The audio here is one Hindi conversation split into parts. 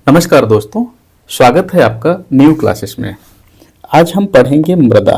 नमस्कार दोस्तों, स्वागत है आपका न्यू क्लासेस में। आज हम पढ़ेंगे मृदा।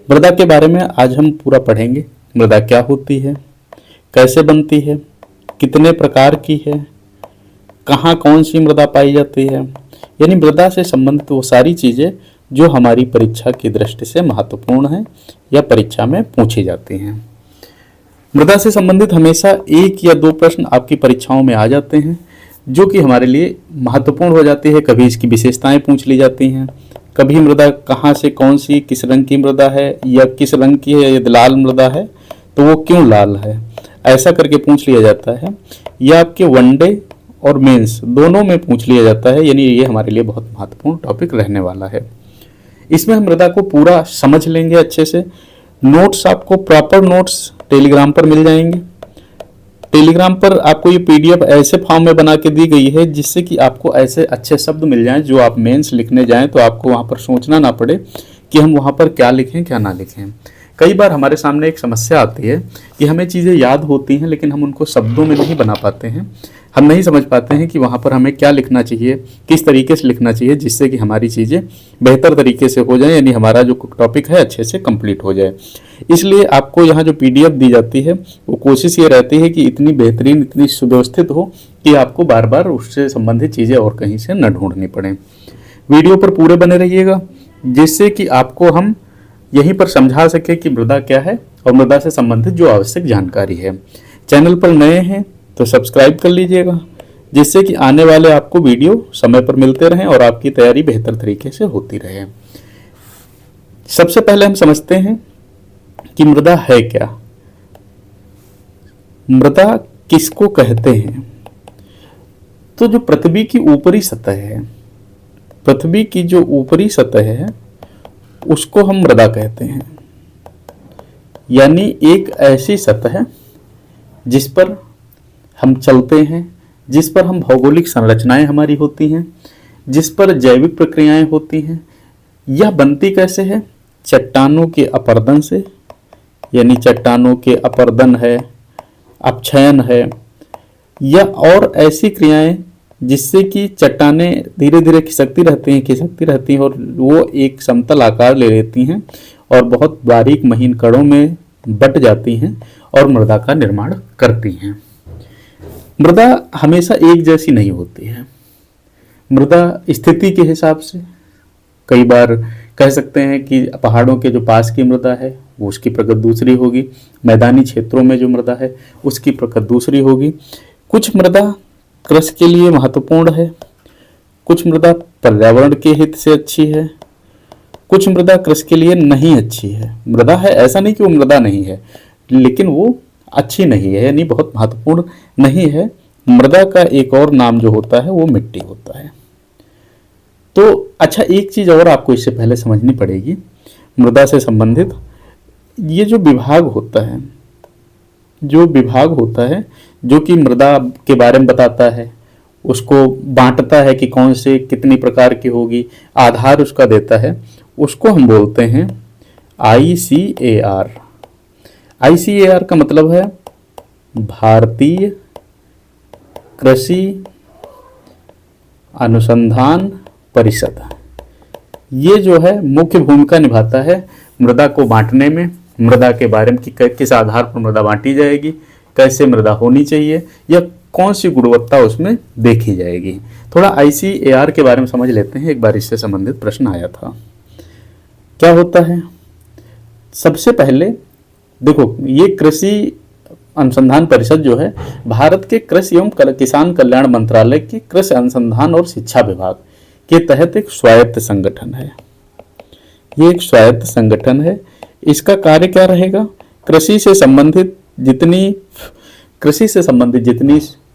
मृदा के बारे में आज हम पूरा पढ़ेंगे। मृदा क्या होती है, कैसे बनती है, कितने प्रकार की है, कहाँ कौन सी मृदा पाई जाती है, यानी मृदा से संबंधित वो सारी चीज़ें जो हमारी परीक्षा की दृष्टि से महत्वपूर्ण हैं या परीक्षा में पूछी जाती हैं। मृदा से संबंधित हमेशा एक या दो प्रश्न आपकी परीक्षाओं में आ जाते हैं जो कि हमारे लिए महत्वपूर्ण हो जाती है। कभी इसकी विशेषताएं पूछ ली जाती हैं, कभी मृदा कहाँ से कौन सी किस रंग की मृदा है या किस रंग की है, यदि लाल मृदा है तो वो क्यों लाल है, ऐसा करके पूछ लिया जाता है। या आपके वनडे और मेंस दोनों में पूछ लिया जाता है, यानी ये हमारे लिए बहुत महत्वपूर्ण टॉपिक रहने वाला है। इसमें हम मृदा को पूरा समझ लेंगे अच्छे से। नोट्स आपको प्रॉपर नोट्स टेलीग्राम पर मिल जाएंगे। टेलीग्राम पर आपको ये पीडीएफ ऐसे फॉर्म में बना के दी गई है जिससे कि आपको ऐसे अच्छे शब्द मिल जाएं जो आप मेंस लिखने जाएं तो आपको वहाँ पर सोचना ना पड़े कि हम वहाँ पर क्या लिखें क्या ना लिखें। कई बार हमारे सामने एक समस्या आती है कि हमें चीज़ें याद होती हैं लेकिन हम उनको शब्दों में नहीं बना पाते हैं। हम नहीं समझ पाते हैं कि वहाँ पर हमें क्या लिखना चाहिए, किस तरीके से लिखना चाहिए जिससे कि हमारी चीज़ें बेहतर तरीके से हो जाए, यानी हमारा जो टॉपिक है अच्छे से कंप्लीट हो जाए। इसलिए आपको यहाँ जो पीडीएफ दी जाती है वो कोशिश ये रहती है कि इतनी बेहतरीन, इतनी सुव्यवस्थित हो कि आपको बार बार उससे संबंधित चीज़ें और कहीं से न ढूंढनी पड़े। वीडियो पर पूरे बने रहिएगा जिससे कि आपको हम यहीं पर समझा सके कि मृदा क्या है और मृदा से संबंधित जो आवश्यक जानकारी है। चैनल पर नए हैं तो सब्सक्राइब कर लीजिएगा जिससे कि आने वाले आपको वीडियो समय पर मिलते रहें और आपकी तैयारी बेहतर तरीके से होती रहे। सबसे पहले हम समझते हैं कि मृदा है क्या। मृदा किसको कहते हैं? तो जो पृथ्वी की ऊपरी सतह है, पृथ्वी की जो ऊपरी सतह है उसको हम मृदा कहते हैं। यानी एक ऐसी सतह जिस पर हम चलते हैं, जिस पर हम भौगोलिक संरचनाएं हमारी होती हैं, जिस पर जैविक प्रक्रियाएं होती हैं। यह बनती कैसे है? चट्टानों के अपरदन से, यानी चट्टानों के अपरदन है, अपक्षयन है, या और ऐसी क्रियाएं जिससे कि चट्टानें धीरे धीरे खिसकती रहती हैं और वो एक समतल आकार ले लेती हैं और बहुत बारीक महीन कणों में बट जाती हैं और मृदा का निर्माण करती हैं। मृदा हमेशा एक जैसी नहीं होती है। मृदा स्थिति के हिसाब से, कई बार कह सकते हैं कि पहाड़ों के जो पास की मृदा है वो उसकी प्रकृति दूसरी होगी, मैदानी क्षेत्रों में जो मृदा है उसकी प्रकृति दूसरी होगी। कुछ मृदा कृषि के लिए महत्वपूर्ण है, कुछ मृदा पर्यावरण के हित से अच्छी है, कुछ मृदा कृषि के लिए नहीं अच्छी है। मृदा है, ऐसा नहीं कि वो मृदा नहीं है, लेकिन वो अच्छी नहीं है, यानी बहुत महत्वपूर्ण नहीं है। मृदा का एक और नाम जो होता है वो मिट्टी होता है। तो अच्छा, एक चीज़ और आपको इससे पहले समझनी पड़ेगी। मृदा से संबंधित ये जो विभाग होता है, जो कि मृदा के बारे में बताता है, उसको बांटता है कि कौन से कितनी प्रकार की होगी, आधार उसका देता है, उसको हम बोलते हैं ICAR। ICAR का मतलब है भारतीय कृषि अनुसंधान परिषद। ये जो है मुख्य भूमिका निभाता है मृदा को बांटने में, मृदा के बारे में कि किस आधार पर मृदा बांटी जाएगी, कैसे मृदा होनी चाहिए, या कौन सी गुणवत्ता उसमें देखी जाएगी। थोड़ा ICAR के बारे में समझ लेते हैं। एक बार इससे संबंधित प्रश्न आया था। क्या होता है? सबसे पहले देखो, ये कृषि अनुसंधान परिषद जो है भारत के कृषि एवं किसान कल्याण मंत्रालय के कृषि अनुसंधान और शिक्षा विभाग के तहत एक स्वायत्त संगठन है। ये एक स्वायत्त संगठन है। इसका कार्य क्या रहेगा? कृषि से संबंधित जितनी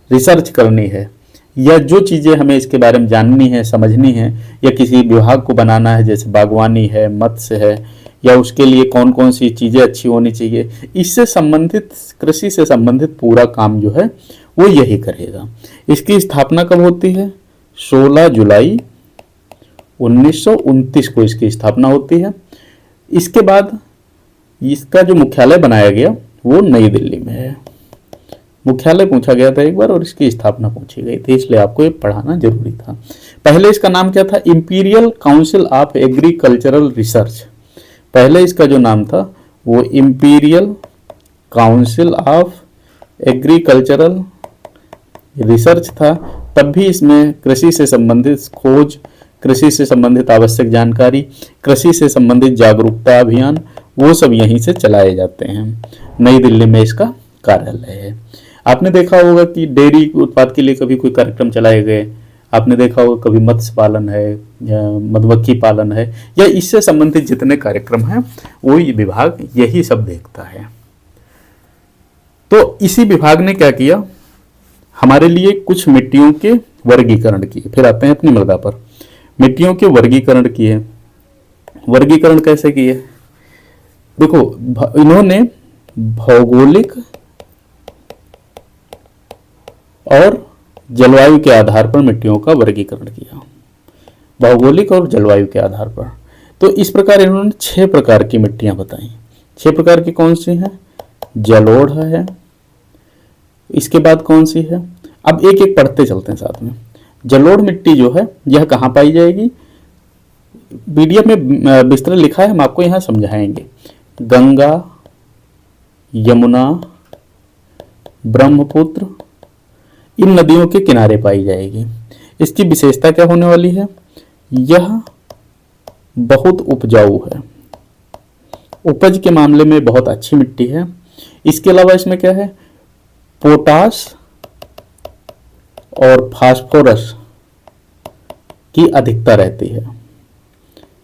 रिसर्च करनी है या जो चीज़ें हमें इसके बारे में जाननी है, समझनी है, या किसी विभाग को बनाना है, जैसे बागवानी है, मत्स्य है, या उसके लिए कौन कौन सी चीज़ें अच्छी होनी चाहिए, इससे संबंधित, कृषि से संबंधित पूरा काम जो है वो यही करेगा। इसकी स्थापना कब होती है? 16 जुलाई 1929 को इसकी स्थापना होती है। इसके बाद इसका जो मुख्यालय बनाया गया वो नई दिल्ली में है। मुख्यालय पूछा गया था एक बार और इसकी स्थापना पूछी गई थी, इसलिए आपको ये पढ़ाना जरूरी था। पहले इसका नाम क्या था? Imperial council of agricultural research. पहले इसका जो नाम था वो imperial council of agricultural research था। तब भी इसमें कृषि से संबंधित खोज, कृषि से संबंधित आवश्यक जानकारी, कृषि से संबंधित जागरूकता अभियान, वो सब यहीं से चलाए जाते हैं। नई दिल्ली में इसका कार्यालय है। आपने देखा होगा कि डेयरी उत्पाद के लिए कभी कोई कार्यक्रम चलाए गए, आपने देखा होगा कभी मत्स्य पालन है या मधुमक्खी पालन है या इससे संबंधित जितने कार्यक्रम हैं वो ये विभाग यही सब देखता है। तो इसी विभाग ने क्या किया, हमारे लिए कुछ मिट्टियों के वर्गीकरण किए। फिर आते हैं अपनी मृदा पर। मिट्टियों के वर्गीकरण किए। वर्गीकरण कैसे किए? देखो, इन्होंने भौगोलिक और जलवायु के आधार पर मिट्टियों का वर्गीकरण किया। भौगोलिक और जलवायु के आधार पर। तो इस प्रकार इन्होंने 6 प्रकार की मिट्टियां बताई। 6 प्रकार की कौन सी हैं? जलोढ़ है, इसके बाद कौन सी है? अब एक एक पढ़ते चलते हैं साथ में। जलोढ़ मिट्टी जो है यह कहाँ पाई जाएगी? पीडीएफ में विस्तृत लिखा है, हम आपको यहाँ समझाएंगे। गंगा, यमुना, ब्रह्मपुत्र, इन नदियों के किनारे पाई जाएगी। इसकी विशेषता क्या होने वाली है? यह बहुत उपजाऊ है, उपज के मामले में बहुत अच्छी मिट्टी है। इसके अलावा इसमें क्या है? पोटास और फास्फोरस की अधिकता रहती है।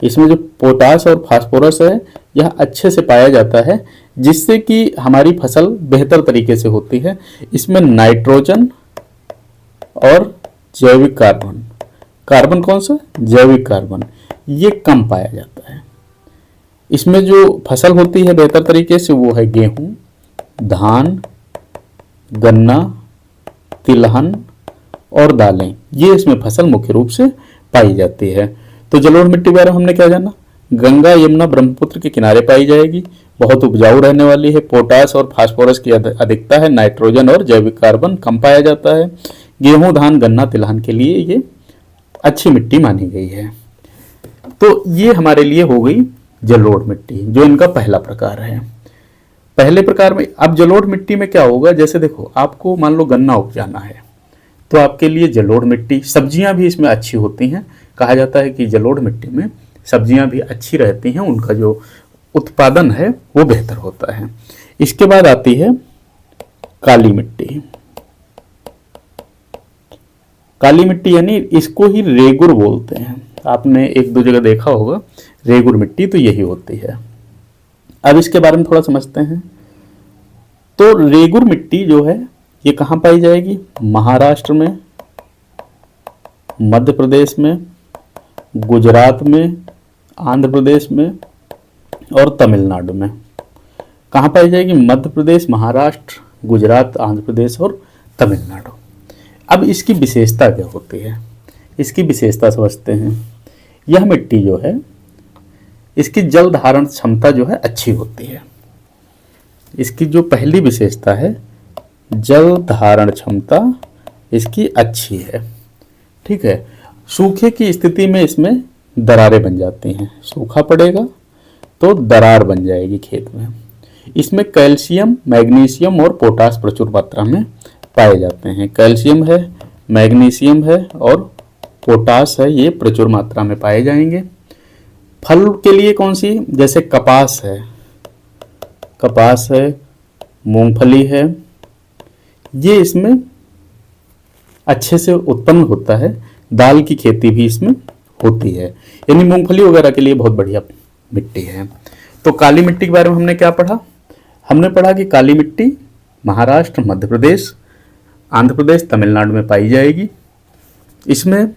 इसमें जो पोटास और फास्फोरस है यह अच्छे से पाया जाता है, जिससे कि हमारी फसल बेहतर तरीके से होती है। इसमें नाइट्रोजन और जैविक कार्बन, कार्बन कौन सा? जैविक कार्बन, ये कम पाया जाता है। इसमें जो फसल होती है बेहतर तरीके से वो है गेहूं, धान, गन्ना, तिलहन और दालें। ये इसमें फसल मुख्य रूप से पाई जाती है। तो जलोढ़ मिट्टी के बारे में हमने क्या जाना? गंगा, यमुना, ब्रह्मपुत्र के किनारे पाई जाएगी, बहुत उपजाऊ रहने वाली है, पोटास और फास्फोरस की अधिकता है, नाइट्रोजन और जैविक कार्बन कम पाया जाता है। गेहूं, धान, गन्ना, तिलहन के लिए ये अच्छी मिट्टी मानी गई है। तो ये हमारे लिए हो गई जलोढ़ मिट्टी, जो इनका पहला प्रकार है। पहले प्रकार में अब जलोढ़ मिट्टी में क्या होगा? जैसे देखो, आपको मान लो गन्ना उपजाना है तो आपके लिए जलोढ़ मिट्टी, सब्जियां भी इसमें अच्छी होती हैं। कहा जाता है कि जलोढ़ मिट्टी में सब्जियां भी अच्छी रहती हैं, उनका जो उत्पादन है वो बेहतर होता है। इसके बाद आती है काली मिट्टी। काली मिट्टी यानी इसको ही रेगुर बोलते हैं, आपने 1-2 जगह देखा होगा रेगुर मिट्टी, तो यही होती है। अब इसके बारे में थोड़ा समझते हैं। तो रेगुर मिट्टी जो है ये कहाँ पाई जाएगी? महाराष्ट्र में, मध्य प्रदेश में, गुजरात में, आंध्र प्रदेश में और तमिलनाडु में। कहाँ पाई जाएगी? मध्य प्रदेश, महाराष्ट्र, गुजरात, आंध्र प्रदेश और तमिलनाडु। अब इसकी विशेषता क्या होती है? इसकी विशेषता समझते हैं। यह मिट्टी जो है इसकी जल धारण क्षमता जो है अच्छी होती है। इसकी जो पहली विशेषता है, जल धारण क्षमता इसकी अच्छी है। ठीक है। सूखे की स्थिति में इसमें दरारें बन जाती हैं, सूखा पड़ेगा तो दरार बन जाएगी खेत में। इसमें कैल्शियम, मैग्नीशियम और पोटास प्रचुर मात्रा में पाए जाते हैं। कैल्शियम है, मैग्नीशियम है और पोटास है, ये प्रचुर मात्रा में पाए जाएंगे। फल के लिए कौन सी? जैसे कपास है, कपास है, मूंगफली है, ये इसमें अच्छे से उत्पन्न होता है। दाल की खेती भी इसमें होती है, यानी मूंगफली वगैरह के लिए बहुत बढ़िया मिट्टी है। तो काली मिट्टी के बारे में हमने क्या पढ़ा? हमने पढ़ा कि काली मिट्टी महाराष्ट्र, मध्य प्रदेश, आंध्र प्रदेश, तमिलनाडु में पाई जाएगी। इसमें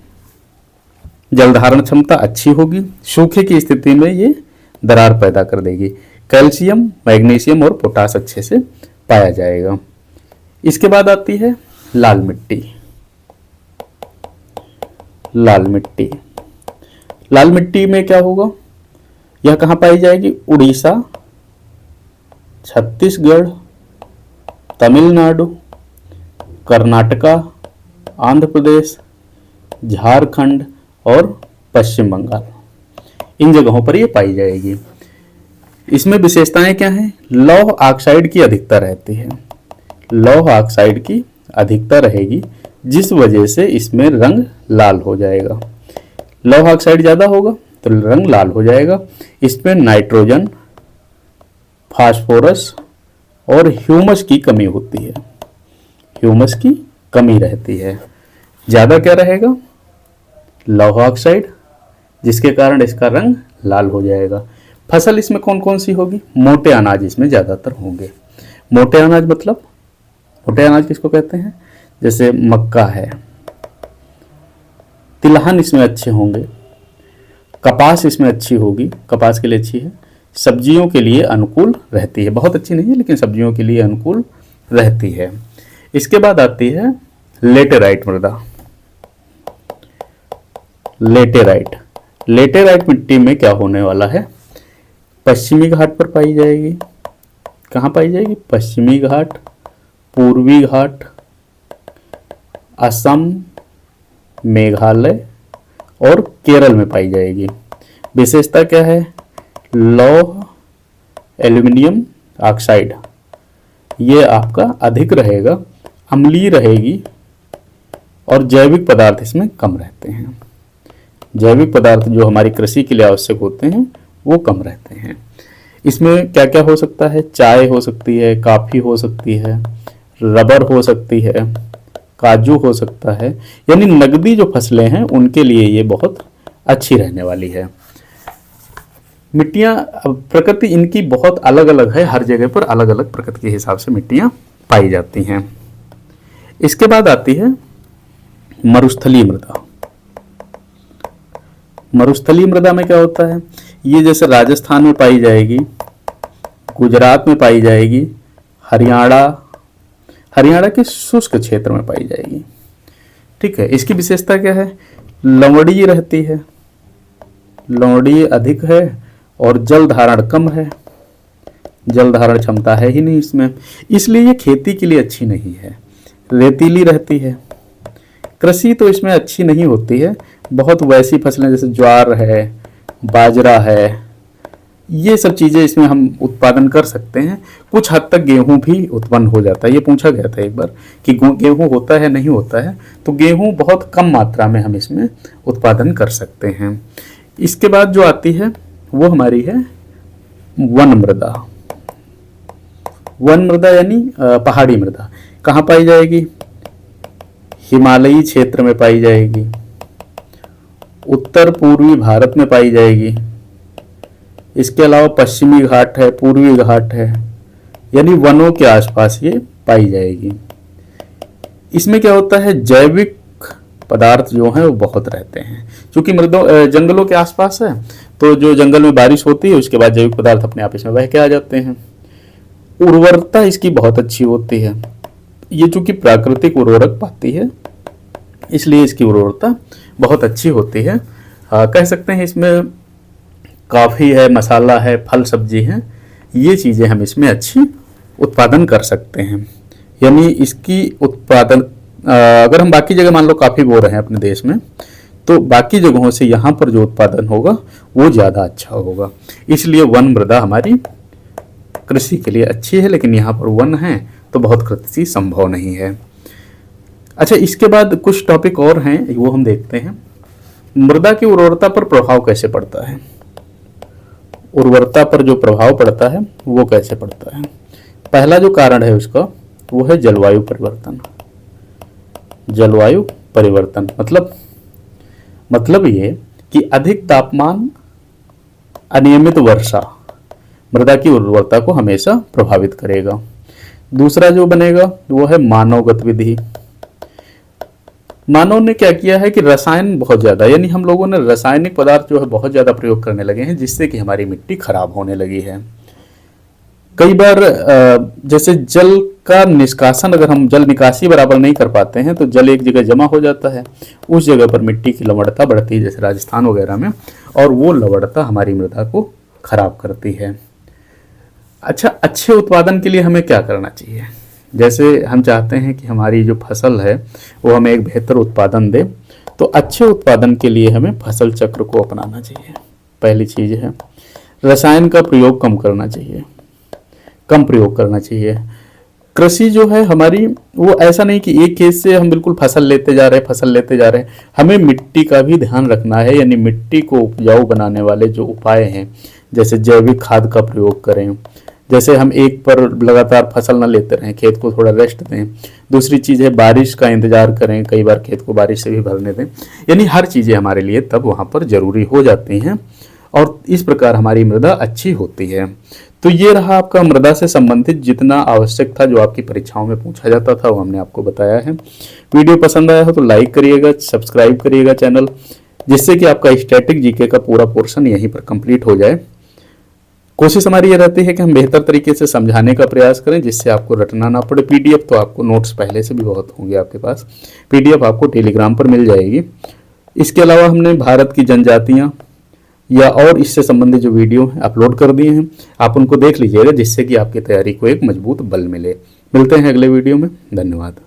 जलधारण क्षमता अच्छी होगी, सूखे की स्थिति में ये दरार पैदा कर देगी। कैल्शियम, मैग्नीशियम और पोटास अच्छे से पाया जाएगा। इसके बाद आती है लाल मिट्टी। लाल मिट्टी, लाल मिट्टी में क्या होगा? यह कहाँ पाई जाएगी? उड़ीसा, छत्तीसगढ़, तमिलनाडु, कर्नाटका, आंध्र प्रदेश, झारखंड और पश्चिम बंगाल, इन जगहों पर ये पाई जाएगी। इसमें विशेषताएं क्या हैं? लौह ऑक्साइड की अधिकता रहती है, लौह ऑक्साइड की अधिकता रहेगी, जिस वजह से इसमें रंग लाल हो जाएगा। लौह ऑक्साइड ज़्यादा होगा तो रंग लाल हो जाएगा। इसमें नाइट्रोजन, फास्फोरस और ह्यूमस की कमी होती है, ह्यूमस की कमी रहती है। ज़्यादा क्या रहेगा? लौह ऑक्साइड, जिसके कारण इसका रंग लाल हो जाएगा। फसल इसमें कौन कौन सी होगी? मोटे अनाज इसमें ज़्यादातर होंगे। मोटे अनाज मतलब, मोटे अनाज किसको कहते हैं? जैसे मक्का है, तिलहन इसमें अच्छे होंगे, कपास इसमें अच्छी होगी, कपास के लिए अच्छी है, सब्जियों के लिए अनुकूल रहती है, बहुत अच्छी नहीं है लेकिन सब्जियों के लिए अनुकूल रहती है। इसके बाद आती है लेटेराइट मृदा। लेटेराइट, लेटेराइट मिट्टी में क्या होने वाला है? पश्चिमी घाट पर पाई जाएगी। कहाँ पाई जाएगी? पश्चिमी घाट, पूर्वी घाट, असम, मेघालय और केरल में पाई जाएगी। विशेषता क्या है? लौह एल्यूमिनियम ऑक्साइड ये आपका अधिक रहेगा, अम्लीय रहेगी और जैविक पदार्थ इसमें कम रहते हैं। जैविक पदार्थ जो हमारी कृषि के लिए आवश्यक होते हैं वो कम रहते हैं। इसमें क्या क्या हो सकता है? चाय हो सकती है, कॉफ़ी हो सकती है, रबर हो सकती है, काजू हो सकता है, यानी नकदी जो फसलें हैं उनके लिए ये बहुत अच्छी रहने वाली है। मिट्टियाँ, प्रकृति इनकी बहुत अलग अलग है, हर जगह पर अलग अलग प्रकृति के हिसाब से मिट्टियाँ पाई जाती हैं। इसके बाद आती है मरुस्थलीय मृदा। मरुस्थलीय मृदा में क्या होता है? ये जैसे राजस्थान में पाई जाएगी, गुजरात में पाई जाएगी, हरियाणा के शुष्क क्षेत्र में पाई जाएगी। ठीक है, इसकी विशेषता क्या है? लवणीय रहती है, लवणीय अधिक है और जल धारण कम है, जल धारण क्षमता है ही नहीं इसमें, इसलिए ये खेती के लिए अच्छी नहीं है। रेतीली रहती है, कृषि तो इसमें अच्छी नहीं होती है, बहुत वैसी फसलें जैसे ज्वार है, बाजरा है, ये सब चीज़ें इसमें हम उत्पादन कर सकते हैं। कुछ हद तक गेहूं भी उत्पन्न हो जाता है। ये पूछा गया था एक बार कि गेहूं होता है नहीं होता है, तो गेहूं बहुत कम मात्रा में हम इसमें उत्पादन कर सकते हैं। इसके बाद जो आती है वो हमारी है वन मृदा। वन मृदा यानी पहाड़ी मृदा। कहाँ पाई जाएगी? हिमालयी क्षेत्र में पाई जाएगी, उत्तर पूर्वी भारत में पाई जाएगी। इसके अलावा पश्चिमी घाट है, पूर्वी घाट है, यानी वनों के आसपास ये पाई जाएगी। इसमें क्या होता है? जैविक पदार्थ जो हैं वो बहुत रहते हैं, क्योंकि जंगलों के आसपास है, तो जो जंगल में बारिश होती है उसके बाद जैविक पदार्थ अपने आप इसमें बह के आ जाते हैं। उर्वरता इसकी बहुत अच्छी होती है, ये चूंकि प्राकृतिक उर्वरक पाती है इसलिए इसकी उर्वरता बहुत अच्छी होती है। कह सकते हैं इसमें कॉफ़ी है, मसाला है, फल सब्जी है, ये चीज़ें हम इसमें अच्छी उत्पादन कर सकते हैं। यानी इसकी उत्पादन अगर हम बाकी जगह मान लो कॉफ़ी बो रहे हैं अपने देश में, तो बाकी जगहों से यहाँ पर जो उत्पादन होगा वो ज़्यादा अच्छा होगा। इसलिए वन मृदा हमारी कृषि के लिए अच्छी है, लेकिन यहाँ पर वन है तो बहुत कृषि संभव नहीं है। अच्छा, इसके बाद कुछ टॉपिक और हैं, वो हम देखते हैं। मृदा की उर्वरता पर प्रभाव कैसे पड़ता है? उर्वरता पर जो प्रभाव पड़ता है वो कैसे पड़ता है? पहला जो कारण है उसका वो है जलवायु परिवर्तन। जलवायु परिवर्तन मतलब ये कि अधिक तापमान, अनियमित वर्षा मृदा की उर्वरता को हमेशा प्रभावित करेगा। दूसरा जो बनेगा वो है मानव गतिविधि। मानव ने क्या किया है कि रसायन बहुत ज़्यादा, यानी हम लोगों ने रासायनिक पदार्थ जो है बहुत ज़्यादा प्रयोग करने लगे हैं, जिससे कि हमारी मिट्टी खराब होने लगी है। कई बार जैसे जल का निष्कासन, अगर हम जल निकासी बराबर नहीं कर पाते हैं तो जल एक जगह जमा हो जाता है, उस जगह पर मिट्टी की लवणता बढ़ती है, जैसे राजस्थान वगैरह में, और वो लवणता हमारी मृदा को खराब करती है। अच्छा, अच्छे उत्पादन के लिए हमें क्या करना चाहिए? जैसे हम चाहते हैं कि हमारी जो फसल है वो हमें एक बेहतर उत्पादन दे, तो अच्छे उत्पादन के लिए हमें फसल चक्र को अपनाना चाहिए। पहली चीज़ है रसायन का प्रयोग कम करना चाहिए, कम प्रयोग करना चाहिए। कृषि जो है हमारी, वो ऐसा नहीं कि एक खेत से हम बिल्कुल फसल लेते जा रहे हैं, फसल लेते जा रहे हैं। हमें मिट्टी का भी ध्यान रखना है, यानी मिट्टी को उपजाऊ बनाने वाले जो उपाय हैं, जैसे जैविक खाद का प्रयोग करें, जैसे हम एक पर लगातार फसल न लेते रहें, खेत को थोड़ा रेस्ट दें। दूसरी चीज़ है बारिश का इंतजार करें, कई बार खेत को बारिश से भी भरने दें। यानी हर चीज़ें हमारे लिए तब वहाँ पर ज़रूरी हो जाती हैं और इस प्रकार हमारी मृदा अच्छी होती है। तो ये रहा आपका मृदा से संबंधित जितना आवश्यक था, जो आपकी परीक्षाओं में पूछा जाता था, वो हमने आपको बताया है। वीडियो पसंद आया हो तो लाइक करिएगा, सब्सक्राइब करिएगा चैनल, जिससे कि आपका स्टैटिक जीके का पूरा पोर्शन यहीं पर कंप्लीट हो जाए। कोशिश हमारी ये रहती है कि हम बेहतर तरीके से समझाने का प्रयास करें, जिससे आपको रटना ना पड़े। पीडीएफ तो आपको नोट्स पहले से भी बहुत होंगे आपके पास, पीडीएफ आपको टेलीग्राम पर मिल जाएगी। इसके अलावा हमने भारत की जनजातियाँ या और इससे संबंधित जो वीडियो हैं अपलोड कर दिए हैं, आप उनको देख लीजिएगा, जिससे कि आपकी तैयारी को एक मजबूत बल मिले। मिलते हैं अगले वीडियो में, धन्यवाद।